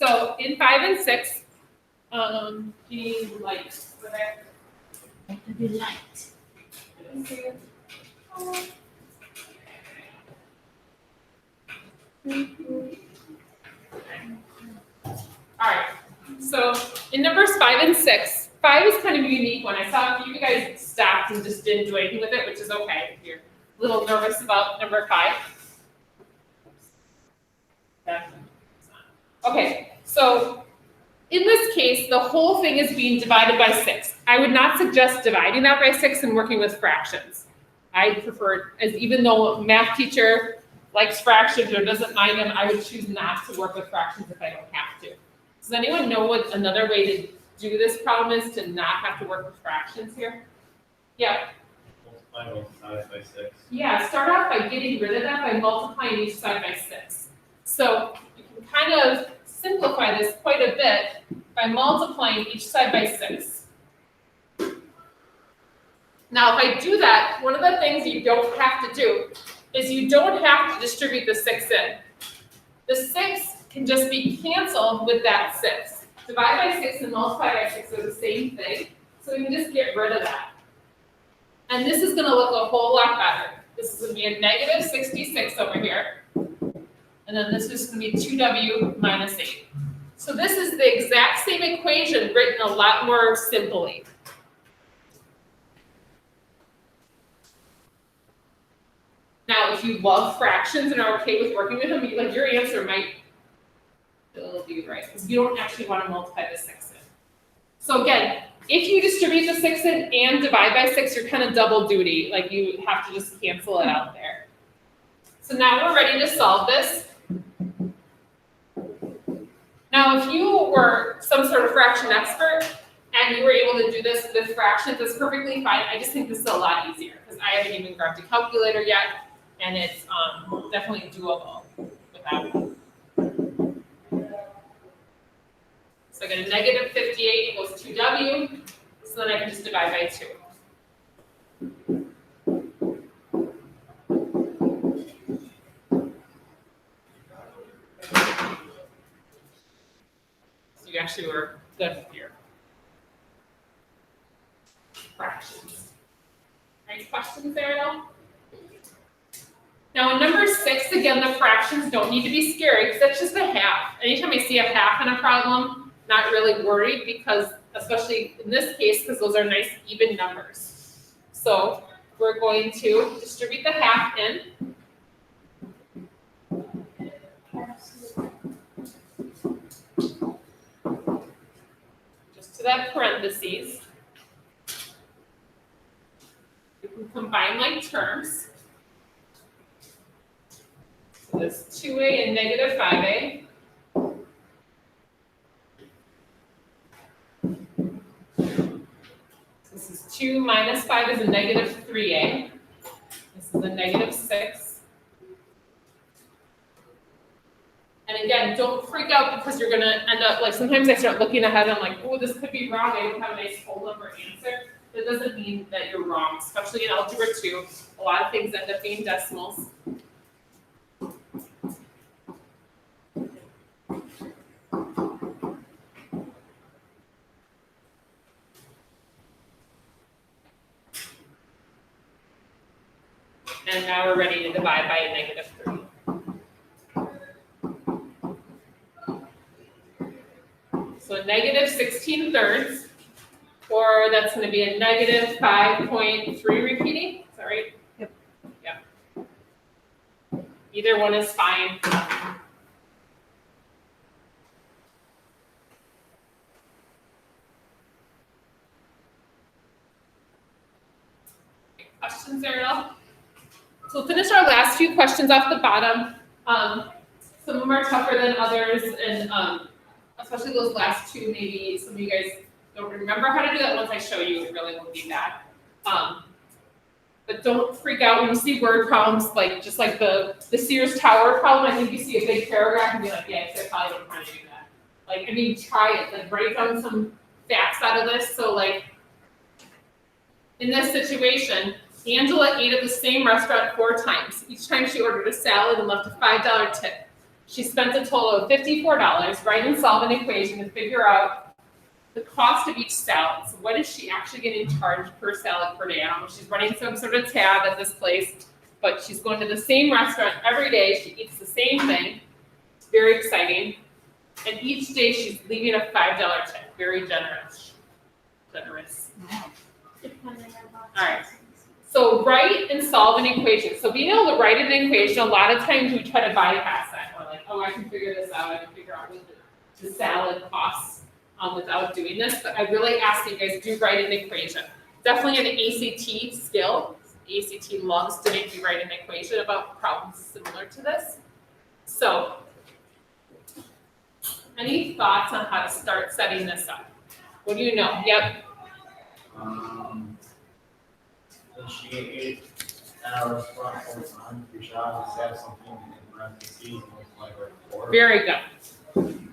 So in 5 and 6, be light. Have to be light. All right. So in numbers 5 and 6, 5 is kind of a unique one. I saw a few of you guys stopped and just didn't do anything with it, which is okay if you're a little nervous about number 5. Okay, so in this case, the whole thing is being divided by 6. I would not suggest dividing that by 6 and working with fractions. I prefer, as even though a math teacher likes fractions or doesn't mind them, I would choose not to work with fractions if I don't have to. Does anyone know what another way to do this problem is to not have to work with fractions here? Yeah. Multiply both sides by 6. Yeah, start off by getting rid of that by multiplying each side by 6. So you can kind of simplify this quite a bit by multiplying each side by 6. Now, if I do that, one of the things you don't have to do is you don't have to distribute the 6 in. The 6 can just be canceled with that 6. Divide by 6 and multiply by 6 are the same thing, so we can just get rid of that. And this is going to look a whole lot better. This is going to be a negative 66 over here. And then this is going to be 2w minus 8. So this is the exact same equation written a lot more simply. Now, if you love fractions and are okay with working with them, like your answer might still be right, because you don't actually want to multiply the 6 in. So again, if you distribute the 6 in and divide by 6, you're kind of double duty. Like you have to just cancel it out there. So now we're ready to solve this. Now, if you were some sort of fraction expert and you were able to do this with fractions, that's perfectly fine. I just think this is a lot easier because I haven't even grabbed a calculator yet, and it's definitely doable without one. So I get a negative 58 equals 2w, so then I can just divide by 2. So you actually were good with your fractions. Any questions there at all? Now in number 6, again, the fractions don't need to be scary because that's just a half. Anytime I see a half in a problem, not really worried because, especially in this case, because those are nice even numbers. So we're going to distribute the half in. Just to that parentheses. You can combine like terms. So this 2a and negative 5a. This is 2 minus 5 is a negative 3a. This is a negative 6. And again, don't freak out because you're going to end up, like sometimes I start looking ahead and I'm like, oh, this could be wrong. I don't have a nice whole number answer. That doesn't mean that you're wrong, especially in Algebra 2. A lot of things end up being decimals. And now we're ready to divide by a negative 3. So a negative 16 thirds, or that's going to be a negative 5.3 repeating. Is that right? Yep. Yeah. Either one is fine. Questions there at all? So we'll finish our last few questions off the bottom. Some of them are tougher than others, and especially those last two, maybe some of you guys don't remember how to do that. Once I show you, it really won't be bad. But don't freak out when you see word problems, like just like the Sears Tower problem. I think you see a big paragraph and be like, yeah, I probably don't want to do that. Like, I mean, try it. Like, write down some facts out of this. So, like, in this situation, Angela ate at the same restaurant 4 times. Each time she ordered a salad and left a $5 tip. She spent a total of $54. Write and solve an equation to figure out the cost of each salad. So what is she actually getting charged per salad per day? I don't know, she's running some sort of tab at this place, but she's going to the same restaurant every day. She eats the same thing. It's very exciting. And each day she's leaving a $5 tip. Very generous. All right. So write and solve an equation. So being able to write an equation, a lot of times we try to bypass that. We're like, oh, I can figure this out. I can figure out what the salad costs without doing this. But I really ask you guys do write an equation. Definitely an ACT skill. ACT loves to make you write an equation about problems similar to this. So any thoughts on how to start setting this up? What do you know? Yep. She ate at our restaurant 4 times. We should obviously have something in parentheses, most likely 4. Very good.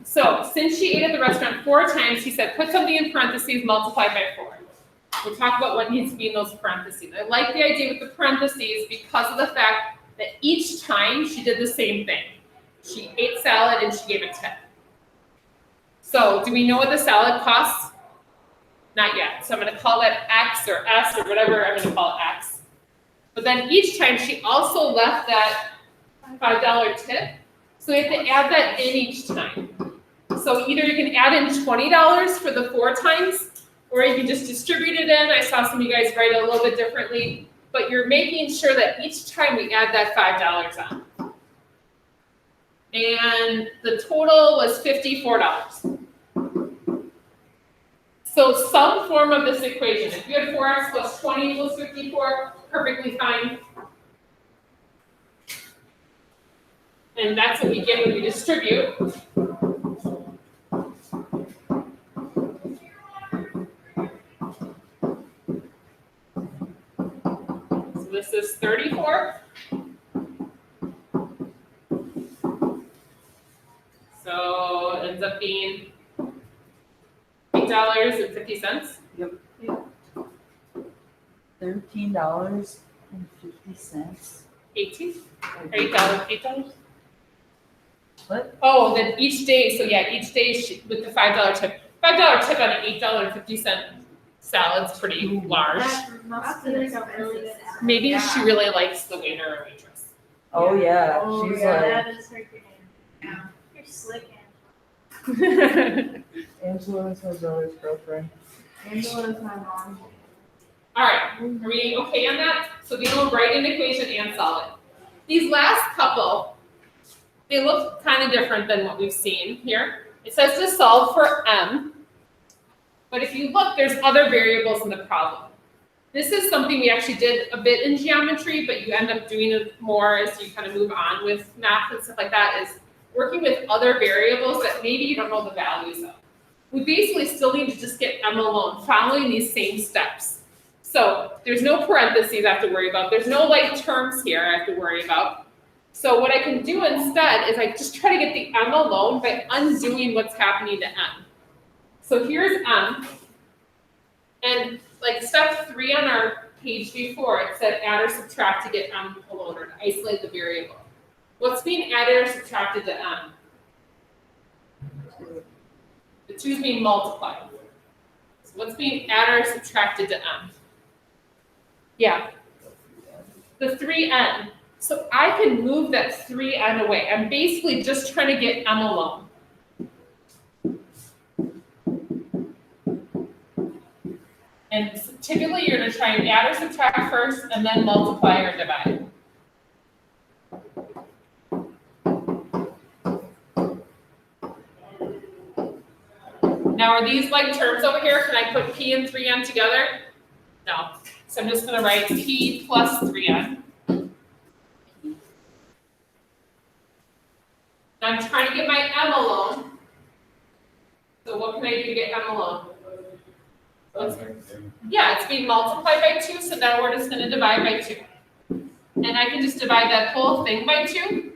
So since she ate at the restaurant 4 times, he said, put something in parentheses, multiply by 4. We'll talk about what needs to be in those parentheses. I like the idea with the parentheses because of the fact that each time she did the same thing. She ate salad and she gave a tip. So do we know what the salad costs? Not yet. So I'm going to call that X or S or whatever I'm going to call it X. But then each time she also left that $5 tip. So we have to add that in each time. So either you can add in $20 for the 4 times, or you can just distribute it in. I saw some of you guys write it a little bit differently, but you're making sure that each time we add that $5 on. And the total was $54. So some form of this equation, if you had 4x plus 20 equals 54, perfectly fine. And that's what we get when we distribute. So this is 34. So it ends up being $8.50. Yep. $13.50. 18? $8? What? Oh, then each day, so yeah, each day with the $5 tip. $5 tip on an $8.50 salad's pretty large. Maybe she really likes the waiter or waitress. Oh yeah, Oh, she's yeah, like that is her game. Yeah, you're slick. Angela is my brother's girlfriend. Angela is my mom. All right, are we okay on that? So we will write an equation and solve it. These last couple, they look kind of different than what we've seen here. It says to solve for m, but if you look, there's other variables in the problem. This is something we actually did a bit in geometry, but you end up doing it more as you kind of move on with math and stuff like that, is working with other variables that maybe you don't know the values of. We basically still need to just get m alone, following these same steps. So there's no parentheses I have to worry about. There's no like terms here I have to worry about. So what I can do instead is I just try to get the m alone by undoing what's happening to m. So here's m, and like step 3 on our page before, it said add or subtract to get m alone, or to isolate the variable. What's being added or subtracted to m? The 2 is being multiplied. So what's being added or subtracted to m? Yeah, the 3n. So I can move that 3n away. I'm basically just trying to get m alone. And typically you're going to try and add or subtract first and then multiply or divide. Now are these like terms over here? Can I put p and 3n together? No. So I'm just going to write p plus 3n. I'm trying to get my m alone. So what can I do to get m alone? Yeah, it's being multiplied by 2, so now we're just going to divide by 2. And I can just divide that whole thing by 2.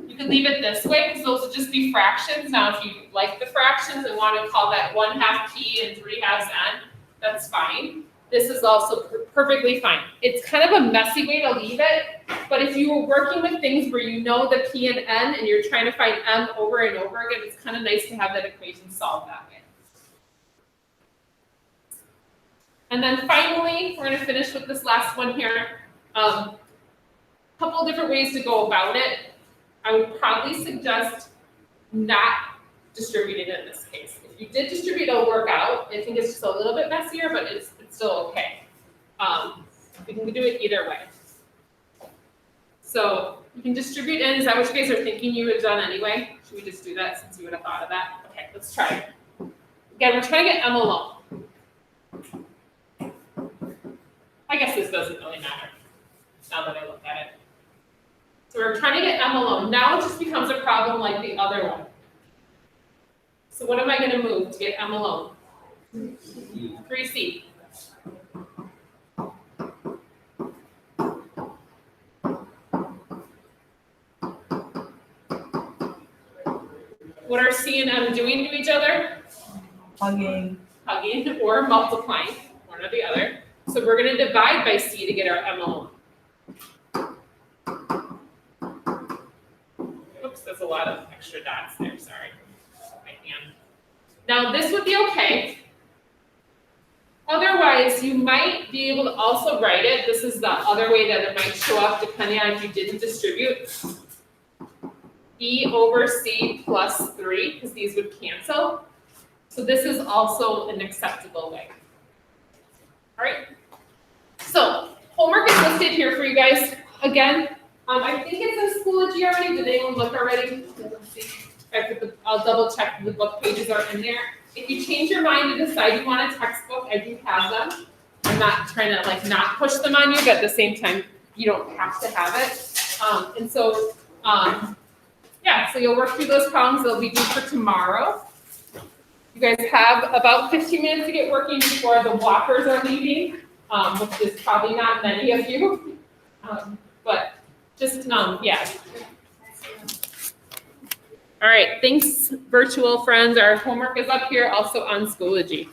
You can leave it this way, because those will just be fractions. Now, if you like the fractions and want to call that 1/2 p and 3/2 n, that's fine. this is also perfectly fine. It's kind of a messy way to leave it, but if you were working with things where you know the P and N and you're trying to find M over and over again, it's kind of nice to have that equation solved that way. And then finally, we're going to finish with this last one here. Couple of different ways to go about it. I would probably suggest not distributing it in this case. If you did distribute, it'll work out. I think it's just a little bit messier, but it's still okay. We can do it either way. So you can distribute in. Is that what you guys are thinking you would have done anyway? Should we just do that since you would have thought of that? Okay, let's try it. Again, we're trying to get M alone. I guess this doesn't really matter now that I look at it. So we're trying to get M alone. Now it just becomes a problem like the other one. So what am I going to move to get M alone? 3C. What are C and M doing to each other? Hugging. Hugging or multiplying, one or the other. So we're going to divide by C to get our M alone. Oops, there's a lot of extra dots there, sorry. My hand. Now this would be okay. Otherwise, you might be able to also write it. This is the other way that it might show up depending on if you didn't distribute. E over C plus 3, because these would cancel. So this is also an acceptable way. All right. So homework is listed here for you guys. Again, I think it's in Schoology already. Did anyone look already? Let's see. I'll double check the book pages are in there. If you change your mind and decide you want a textbook, I do have them. I'm not trying to like not push them on you, but at the same time, you don't have to have it. And so, yeah, so you'll work through those problems. They'll be due for tomorrow. You guys have about 15 minutes to get working before the walkers are leaving, which is probably not many of you. But just, yeah. All right, thanks, virtual friends. Our homework is up here also on Schoology.